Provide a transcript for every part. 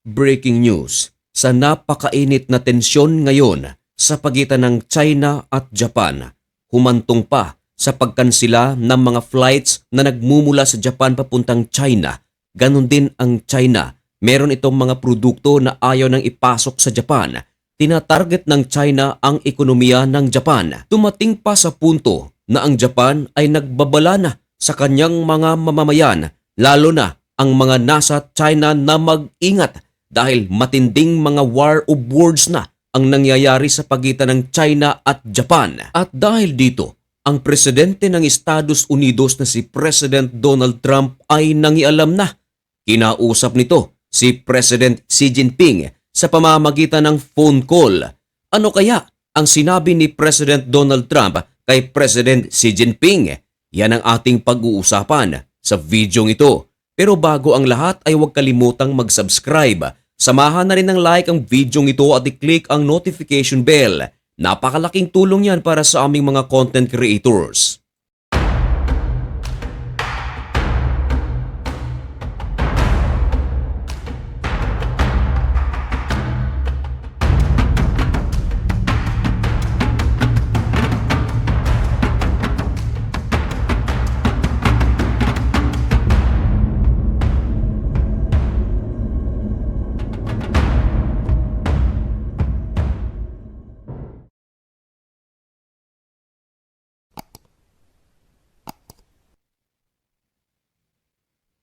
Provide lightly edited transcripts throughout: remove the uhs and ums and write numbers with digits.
Breaking news, sa napakainit na tensyon ngayon sa pagitan ng China at Japan, humantong pa sa pagkansila ng mga flights na nagmumula sa Japan papuntang China. Ganon din ang China. Meron itong mga produkto na ayaw nang ipasok sa Japan. Tinatarget ng China ang ekonomiya ng Japan. Dumating pa sa punto na ang Japan ay nagbabala na sa kanyang mga mamamayan, lalo na ang mga nasa China na mag-ingat dahil matinding mga war of words na ang nangyayari sa pagitan ng China at Japan. At dahil dito, ang presidente ng Estados Unidos na si President Donald Trump ay nangialam na. Kinausap nito si President Xi Jinping sa pamamagitan ng phone call. Ano kaya ang sinabi ni President Donald Trump kay President Xi Jinping? Yan ang ating pag-uusapan sa videong ito. Pero bago ang lahat ay huwag kalimutang mag-subscribe. Samahan na rin ng like ang videong ito at i-click ang notification bell. Napakalaking tulong yan para sa aming mga content creators.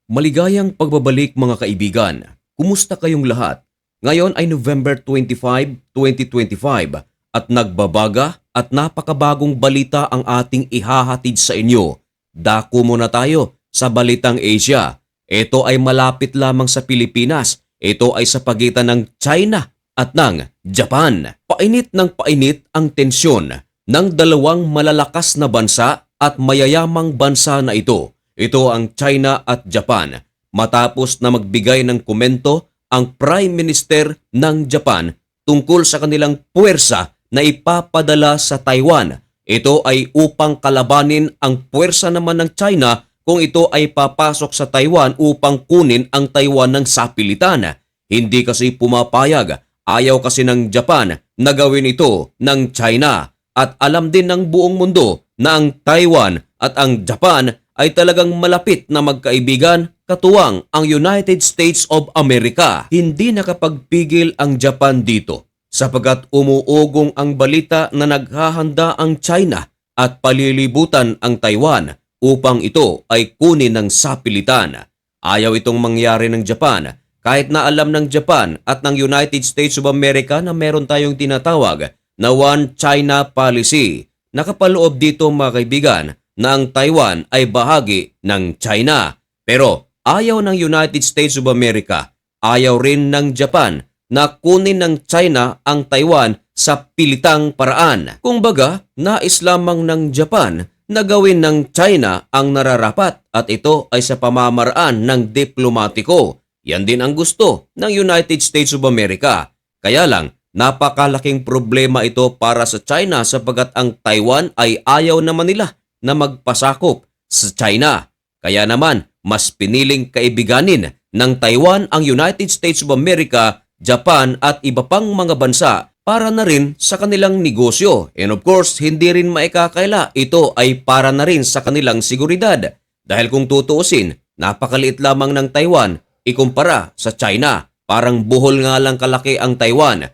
Maligayang pagbabalik mga kaibigan. Kumusta kayong lahat? Ngayon ay November 25, 2025 at nagbabaga at napakabagong balita ang ating ihahatid sa inyo. Dako muna tayo sa Balitang Asia. Ito ay malapit lamang sa Pilipinas. Ito ay sa pagitan ng China at ng Japan. Painit ng painit ang tensyon ng dalawang malalakas na bansa at mayayamang bansa na ito. Ito ang China at Japan. Matapos na magbigay ng komento ang Prime Minister ng Japan tungkol sa kanilang puwersa na ipapadala sa Taiwan. Ito ay upang kalabanin ang puwersa naman ng China kung ito ay papasok sa Taiwan upang kunin ang Taiwan ng sapilitan. Hindi kasi pumapayag. Ayaw kasi ng Japan na gawin ito ng China. At alam din ng buong mundo na ang Taiwan at ang Japan ay talagang malapit na magkaibigan, katuwang ang United States of America. Hindi nakapagpigil ang Japan dito sapagkat umuugong ang balita na naghahanda ang China at palilibutan ang Taiwan upang ito ay kunin ng sapilitan. Ayaw itong mangyari ng Japan kahit na alam ng Japan at ng United States of America na meron tayong tinatawag na One China Policy. Nakapaloob dito mga kaibigan na ang Taiwan ay bahagi ng China. Pero ayaw ng United States of America, ayaw rin ng Japan na kunin ng China ang Taiwan sa pilitang paraan. Kumbaga, nais lamang ng Japan na gawin ng China ang nararapat at ito ay sa pamamaraan ng diplomatiko. Yan din ang gusto ng United States of America. Kaya lang, napakalaking problema ito para sa China sapagkat ang Taiwan ay ayaw naman nila na magpasakop sa China. Kaya naman, mas piniling kaibiganin ng Taiwan ang United States of America, Japan at iba pang mga bansa para na rin sa kanilang negosyo. And of course, hindi rin maikakaila. Ito ay para na rin sa kanilang seguridad. Dahil kung tutuusin, napakaliit lamang ng Taiwan ikumpara sa China. Parang buhol nga lang kalaki ang Taiwan.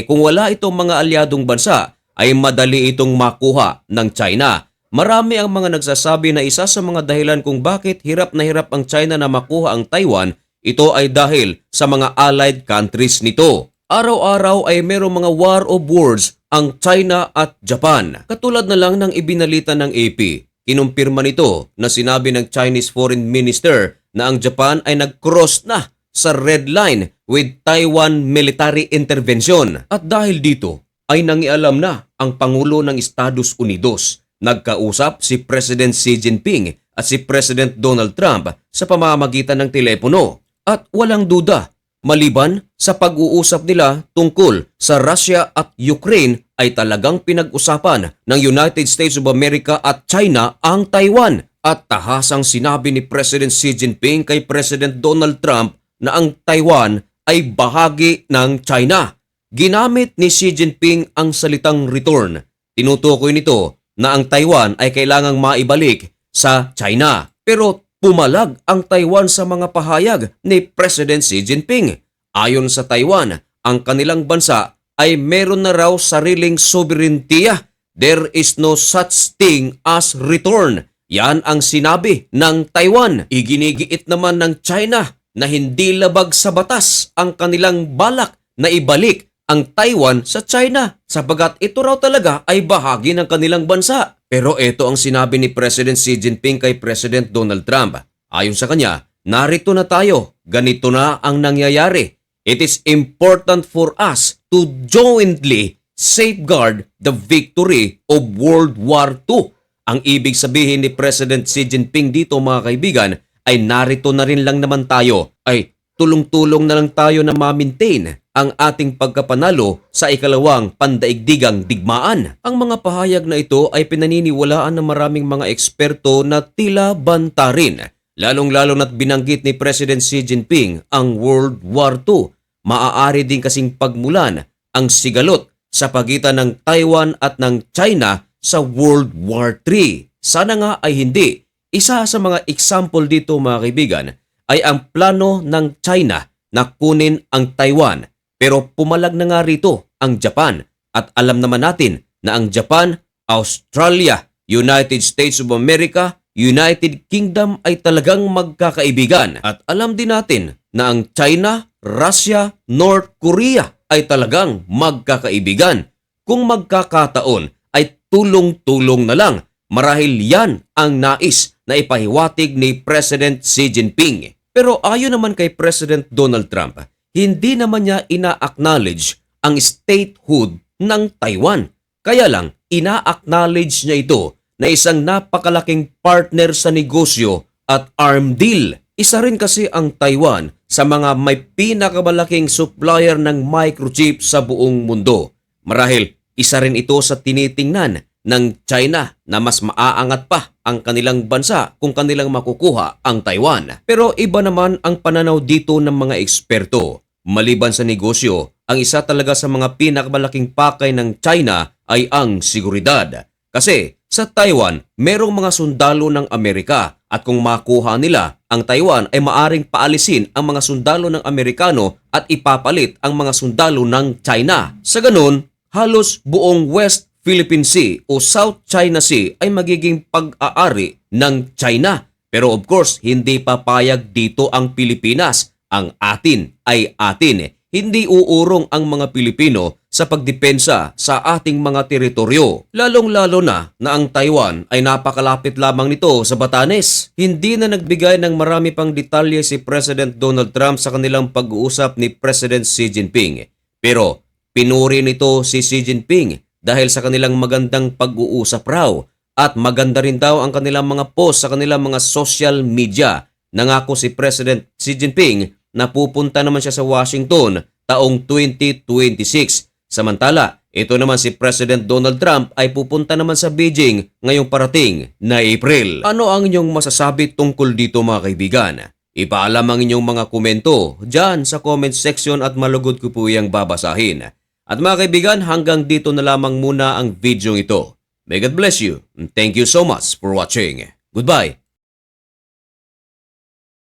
Kung wala itong mga alyadong bansa, ay madali itong makuha ng China. Marami ang mga nagsasabi na isa sa mga dahilan kung bakit hirap na hirap ang China na makuha ang Taiwan, ito ay dahil sa mga allied countries nito. Araw-araw ay merong mga war of words ang China at Japan. Katulad na lang ng ibinalita ng AP. Kinumpirma nito na sinabi ng Chinese Foreign Minister na ang Japan ay nag-cross na sa red line with Taiwan military intervention. At dahil dito ay nangialam na ang Pangulo ng Estados Unidos. Nagkausap si President Xi Jinping at si President Donald Trump sa pamamagitan ng telepono. At walang duda, maliban sa pag-uusap nila tungkol sa Russia at Ukraine ay talagang pinag-usapan ng United States of America at China ang Taiwan. At tahasang sinabi ni President Xi Jinping kay President Donald Trump na ang Taiwan ay bahagi ng China. Ginamit ni Xi Jinping ang salitang return. Tinutukoy nito na ang Taiwan ay kailangang maibalik sa China. Pero pumalag ang Taiwan sa mga pahayag ni President Xi Jinping. Ayon sa Taiwan, ang kanilang bansa ay meron na raw sariling sobereinty. There is no such thing as return. Yan ang sinabi ng Taiwan. Iginigiit naman ng China na hindi labag sa batas ang kanilang balak na ibalik ang Taiwan sa China sapagat ito raw talaga ay bahagi ng kanilang bansa. Pero ito ang sinabi ni President Xi Jinping kay President Donald Trump. Ayon sa kanya, narito na tayo, ganito na ang nangyayari. It is important for us to jointly safeguard the victory of World War II. Ang ibig sabihin ni President Xi Jinping dito mga kaibigan ay narito na rin lang naman tayo, ay tulong-tulong na lang tayo na ma-maintain ang ating pagkapanalo sa ikalawang pandaigdigang digmaan. Ang mga pahayag na ito ay pinaniniwalaan ng maraming mga eksperto na tila banta rin. Lalong-lalo na't binanggit ni President Xi Jinping ang World War II. Maaari din kasing pagmulan ang sigalot sa pagitan ng Taiwan at ng China sa World War III. Sana nga ay hindi. Isa sa mga example dito mga kaibigan ay ang plano ng China na kunin ang Taiwan. Pero pumalag na nga rito ang Japan at alam naman natin na ang Japan, Australia, United States of America, United Kingdom ay talagang magkakaibigan. At alam din natin na ang China, Russia, North Korea ay talagang magkakaibigan. Kung magkakataon ay tulong-tulong na lang. Marahil yan ang nais na ipahiwatig ni President Xi Jinping. Pero ayon naman kay President Donald Trump, hindi naman niya ina-acknowledge ang statehood ng Taiwan. Kaya lang, ina-acknowledge niya ito na isang napakalaking partner sa negosyo at arm deal. Isa rin kasi ang Taiwan sa mga may pinakamalaking supplier ng microchip sa buong mundo. Marahil, isa rin ito sa tinitingnan ng China na mas maaangat pa ang kanilang bansa kung kanilang makukuha ang Taiwan. Pero iba naman ang pananaw dito ng mga eksperto. Maliban sa negosyo, ang isa talaga sa mga pinakamalaking pakay ng China ay ang seguridad. Kasi sa Taiwan, merong mga sundalo ng Amerika at kung makuha nila ang Taiwan ay maaring paalisin ang mga sundalo ng Amerikano at ipapalit ang mga sundalo ng China. Sa ganun, halos buong West Philippine Sea o South China Sea ay magiging pag-aari ng China. Pero of course, hindi papayag dito ang Pilipinas. Ang atin ay atin. Hindi uurong ang mga Pilipino sa pagdepensa sa ating mga teritoryo. Lalong-lalo na ang Taiwan ay napakalapit lamang nito sa Batanes. Hindi na nagbigay ng marami pang detalye si President Donald Trump sa kanilang pag-uusap ni President Xi Jinping. Pero pinuri nito si Xi Jinping dahil sa kanilang magandang pag-uusap raw at maganda rin daw ang kanilang mga post sa kanilang mga social media. Nangako si President Xi Jinping na pupunta naman siya sa Washington taong 2026. Samantala, ito naman si President Donald Trump ay pupunta naman sa Beijing ngayong parating na April. Ano ang inyong masasabi tungkol dito mga kaibigan? Ipaalam ang inyong mga komento dyan sa comment section at malugod ko po iyang babasahin. At mga kaibigan, hanggang dito na lamang muna ang video ito. May God bless you and thank you so much for watching. Goodbye.